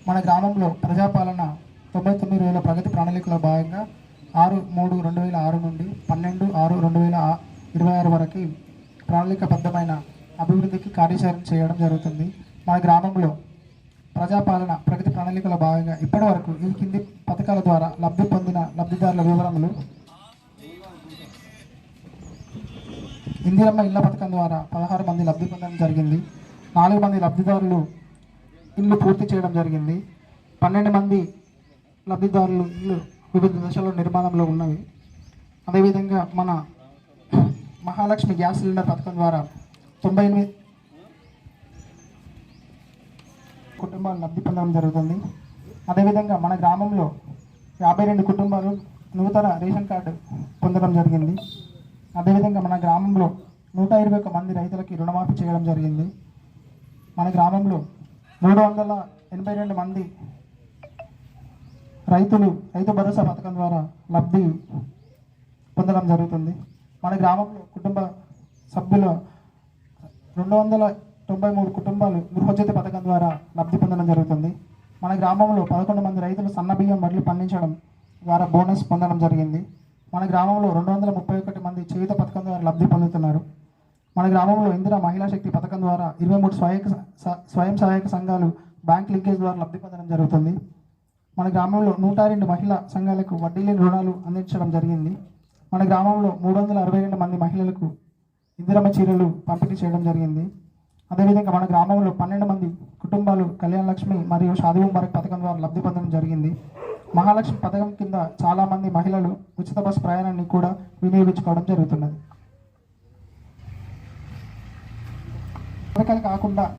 మన గ్రామంలో ప్రజాపాలన 99 రోజుల ప్రగతి ప్రణాళికలో భాగంగా 6/3/2006 నుండి 12/6/2026 వరకు ప్రణాళికబద్ధమైన అభివృద్ధికి కార్యాచరణ చేయడం జరుగుతుంది. మన గ్రామంలో ప్రజాపాలన ప్రగతి ప్రణాళికలో భాగంగా ఇప్పటి వరకు ఈ కింది పథకాల ద్వారా లబ్ధి పొందిన లబ్ధిదారుల వివరములు: ఇందిరమ్మ ఇళ్ల పథకం ద్వారా 16 మంది లబ్ధి పొందడం జరిగింది. 4 మంది లబ్ధిదారులు ఇల్లు పూర్తి చేయడం జరిగింది. 12 మంది లబ్ధిదారులు ఇల్లు వివిధ దశలో నిర్మాణంలో ఉన్నవి. అదేవిధంగా మన మహాలక్ష్మి గ్యాస్ సిలిండర్ పథకం ద్వారా 98 కుటుంబాలు లబ్ధి పొందడం జరుగుతుంది. అదేవిధంగా మన గ్రామంలో 52 కుటుంబాలు నూతన రేషన్ కార్డు పొందడం జరిగింది. అదేవిధంగా మన గ్రామంలో 121 మంది రైతులకి రుణమాఫీ చేయడం జరిగింది. మన గ్రామంలో 382 మంది రైతు భరోసా పథకం ద్వారా లబ్ధి పొందడం జరుగుతుంది. మన గ్రామంలో కుటుంబ సభ్యుల 293 కుటుంబాలు గృహజ్యోతి పథకం ద్వారా లబ్ధి పొందడం జరుగుతుంది. మన గ్రామంలో 11 మంది రైతులు సన్నబియ్యం వడ్లు పండించడం ద్వారా బోనస్ పొందడం జరిగింది. మన గ్రామంలో 231 మంది చేయూత పథకం ద్వారా లబ్ధి పొందుతున్నారు. మన గ్రామంలో ఇందిరా మహిళా శక్తి పథకం ద్వారా 23 స్వయం సహాయక సంఘాలు బ్యాంక్ లింకేజ్ ద్వారా లబ్ధి పొందడం జరుగుతుంది. మన గ్రామంలో 102 మహిళా సంఘాలకు వడ్డీ లేని రుణాలు అందించడం జరిగింది. మన గ్రామంలో 362 మంది మహిళలకు ఇందిరమ్మ చీరలు పంపిణీ చేయడం జరిగింది. అదేవిధంగా మన గ్రామంలో 12 మంది కుటుంబాలు కళ్యాణ లక్ష్మి మరియు షాదీ ముబారక్ పథకం ద్వారా లబ్ధి పొందడం జరిగింది. మహాలక్ష్మి పథకం కింద చాలామంది మహిళలు ఉచిత బస్సు ప్రయాణాన్ని కూడా వినియోగించుకోవడం జరుగుతున్నది. పథకాలు కాకుండా